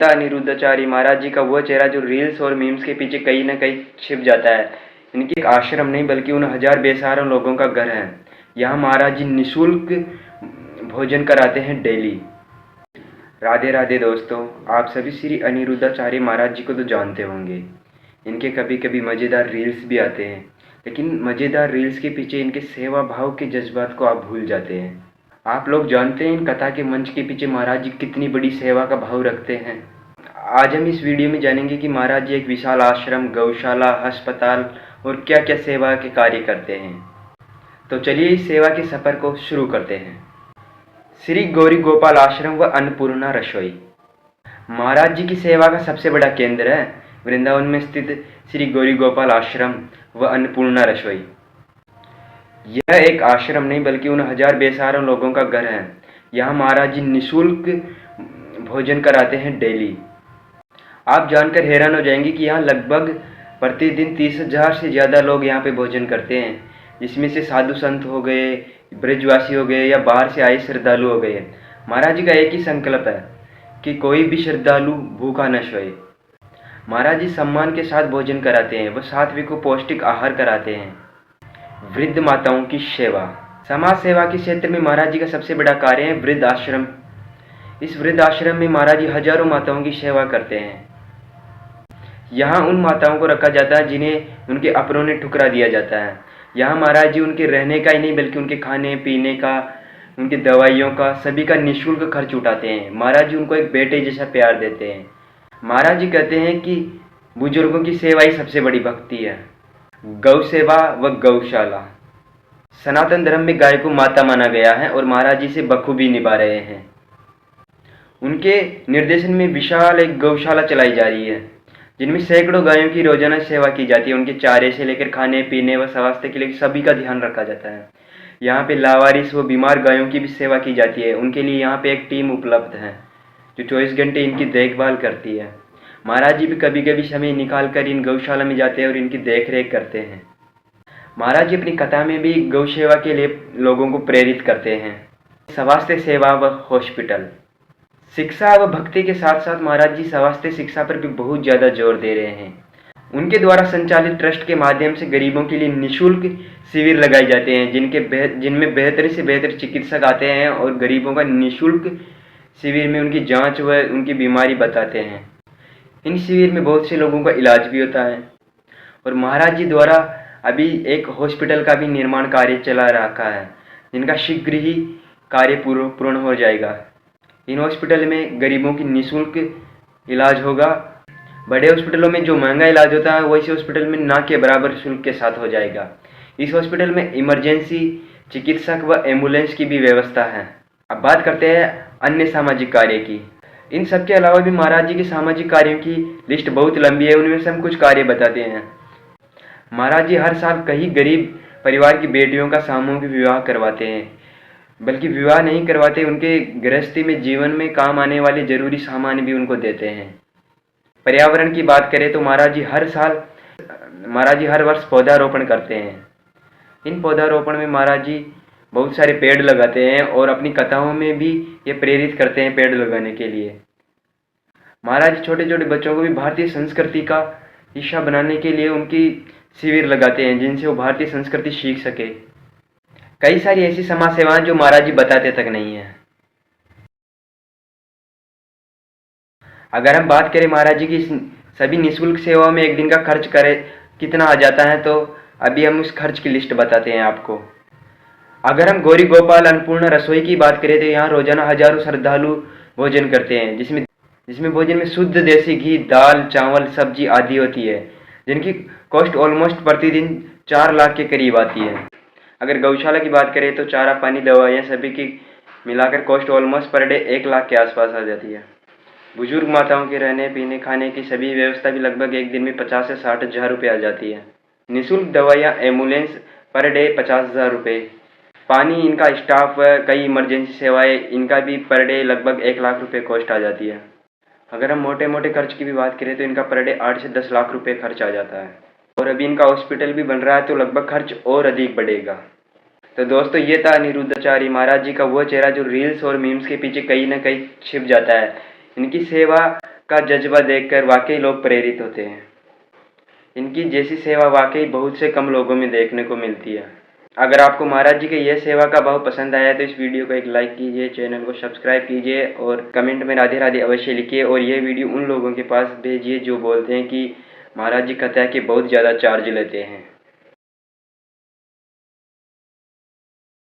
अनिरुद्धाचार्य महाराज जी का वो चेहरा जो रील्स और मीम्स के पीछे कहीं ना कहीं छिप जाता है। इनकी एक आश्रम नहीं बल्कि उन हजार बेसहारा लोगों का घर है। यहाँ महाराज जी निःशुल्क भोजन कराते हैं डेली। राधे राधे दोस्तों, आप सभी श्री अनिरुद्धाचार्य महाराज जी को तो जानते होंगे। इनके कभी कभी मज़ेदार रील्स भी आते हैं, लेकिन मज़ेदार रील्स के पीछे इनके सेवा भाव के जज्बात को आप भूल जाते हैं। आप लोग जानते हैं इन कथा के मंच के पीछे महाराज जी कितनी बड़ी सेवा का भाव रखते हैं। आज हम इस वीडियो में जानेंगे कि महाराज जी एक विशाल आश्रम, गौशाला, अस्पताल और क्या क्या सेवा के कार्य करते हैं। तो चलिए इस सेवा के सफ़र को शुरू करते हैं। श्री गौरी गोपाल आश्रम व अन्नपूर्णा रसोई महाराज जी की सेवा का सबसे बड़ा केंद्र है वृंदावन में स्थित श्री गौरी गोपाल आश्रम व अन्नपूर्णा रसोई। यह एक आश्रम नहीं बल्कि उन हजार बेसहारा लोगों का घर है। यहाँ महाराज जी निःशुल्क भोजन कराते हैं डेली। आप जानकर हैरान हो जाएंगे कि यहाँ लगभग प्रतिदिन 30,000 से ज़्यादा लोग यहाँ पे भोजन करते हैं, जिसमें से साधु संत हो गए, ब्रजवासी हो गए या बाहर से आए श्रद्धालु हो गए। महाराज जी का एक ही संकल्प है कि कोई भी श्रद्धालु भूखा न सोए। महाराज जी सम्मान के साथ भोजन कराते हैं, वह सात्विक को पौष्टिक आहार कराते हैं। वृद्ध माताओं की सेवा समाज सेवा के क्षेत्र में महाराज जी का सबसे बड़ा कार्य है वृद्ध आश्रम। इस वृद्ध आश्रम में महाराज जी हजारों माताओं की सेवा करते हैं। यहाँ उन माताओं को रखा जाता है जिन्हें उनके अपनों ने ठुकरा दिया जाता है। यहाँ महाराज जी उनके रहने का ही नहीं बल्कि उनके खाने पीने का, उनकी दवाइयों का, सभी का निःशुल्क खर्च उठाते हैं। महाराज जी उनको एक बेटे जैसा प्यार देते हैं। महाराज जी कहते हैं कि बुजुर्गों की सेवा ही सबसे बड़ी भक्ति है। गौ सेवा व गौशाला सनातन धर्म में गाय को माता माना गया है और महाराज जी से बखूबी निभा रहे हैं। उनके निर्देशन में विशाल एक गौशाला चलाई जा रही है, जिनमें सैकड़ों गायों की रोजाना सेवा की जाती है। उनके चारे से लेकर खाने पीने व स्वास्थ्य के लिए सभी का ध्यान रखा जाता है। यहाँ पे लावारिस व बीमार गायों की भी सेवा की जाती है। उनके लिए यहाँ पे एक टीम उपलब्ध है जो 24 घंटे इनकी देखभाल करती है। महाराज जी भी कभी कभी समय निकाल कर इन गौशाला में जाते हैं और इनकी देख रेख करते हैं। महाराज जी अपनी कथा में भी गौ सेवा के लिए लोगों को प्रेरित करते हैं। स्वास्थ्य सेवा व हॉस्पिटल शिक्षा व भक्ति के साथ साथ महाराज जी स्वास्थ्य शिक्षा पर भी बहुत ज़्यादा जोर दे रहे हैं। उनके द्वारा संचालित ट्रस्ट के माध्यम से गरीबों के लिए निःशुल्क शिविर लगाए जाते हैं, जिनमें बेहतर से बेहतर चिकित्सक आते हैं और गरीबों का निःशुल्क शिविर में उनकी जांच व उनकी बीमारी बताते हैं। इन शिविर में बहुत से लोगों का इलाज भी होता है। और महाराज जी द्वारा अभी एक हॉस्पिटल का भी निर्माण कार्य चला रखा है, जिनका शीघ्र ही कार्य पूर्ण हो जाएगा। इन हॉस्पिटल में गरीबों की निःशुल्क इलाज होगा। बड़े हॉस्पिटलों में जो महंगा इलाज होता है वैसे हॉस्पिटल में ना के बराबर शुल्क के साथ हो जाएगा। इस हॉस्पिटल में इमरजेंसी चिकित्सक व एम्बुलेंस की भी व्यवस्था है। अब बात करते हैं अन्य सामाजिक कार्य की। इन सब के अलावा भी महाराज जी के सामाजिक कार्यों की लिस्ट बहुत लंबी है, उनमें से हम कुछ कार्य बताते हैं। महाराज जी हर साल कई गरीब परिवार की बेटियों का सामूहिक विवाह करवाते हैं, बल्कि विवाह नहीं करवाते, उनके गृहस्थी में जीवन में काम आने वाले जरूरी सामान भी उनको देते हैं। पर्यावरण की बात करें तो महाराज जी हर वर्ष पौधारोपण करते हैं। इन पौधारोपण में महाराज जी बहुत सारे पेड़ लगाते हैं और अपनी कथाओं में भी ये प्रेरित करते हैं पेड़ लगाने के लिए। महाराज जी छोटे छोटे बच्चों को भी भारतीय संस्कृति का हिस्सा बनाने के लिए उनकी शिविर लगाते हैं, जिनसे वो भारतीय संस्कृति सीख सके। कई सारी ऐसी समाज सेवाएं जो महाराज जी बताते तक नहीं है। अगर हम बात करें महाराज जी की सभी निःशुल्क सेवाओं में एक दिन का खर्च करें कितना आ जाता है, तो अभी हम उस खर्च की लिस्ट बताते हैं आपको। अगर हम गौरी गोपाल अन्नपूर्णा रसोई की बात करें तो यहाँ रोजाना हजारों श्रद्धालु भोजन करते हैं, जिसमें भोजन में शुद्ध देसी घी, दाल, चावल, सब्जी आदि होती है, जिनकी कॉस्ट ऑलमोस्ट प्रतिदिन 4 लाख के करीब आती है। अगर गौशाला की बात करें तो चारा पानी दवाइयाँ सभी की मिलाकर cost almost per day 1 lakh के आसपास आ जाती है। बुजुर्ग माताओं के रहने पीने खाने की सभी व्यवस्था भी लगभग एक दिन में 50 से 60 हज़ार रुपये आ जाती है। निःशुल्क दवाइयाँ, एम्बुलेंस पर डे 50,000 रुपये, पानी, इनका स्टाफ, कई इमरजेंसी सेवाएं, इनका भी पर डे लगभग 1 लाख रुपये कॉस्ट आ जाती है। अगर हम मोटे मोटे खर्च की भी बात करें तो इनका पर डे 8 से 10 लाख रुपये खर्च आ जाता है। और अभी इनका हॉस्पिटल भी बन रहा है तो लगभग खर्च और अधिक बढ़ेगा। तो दोस्तों ये था अनिरुद्धाचार्य महाराज जी का वो चेहरा जो रील्स और मीम्स के पीछे कहीं ना कहीं छिप जाता है। इनकी सेवा का जज्बा देखकर वाकई लोग प्रेरित होते हैं। इनकी जैसी सेवा वाकई बहुत से कम लोगों में देखने को मिलती है। अगर आपको महाराज जी की यह सेवा का भाव पसंद आया तो इस वीडियो को एक लाइक कीजिए, चैनल को सब्सक्राइब कीजिए और कमेंट में राधे राधे अवश्य लिखिए। और यह वीडियो उन लोगों के पास भेजिए जो बोलते हैं कि महाराज जी कथा के बहुत ज़्यादा चार्ज लेते हैं।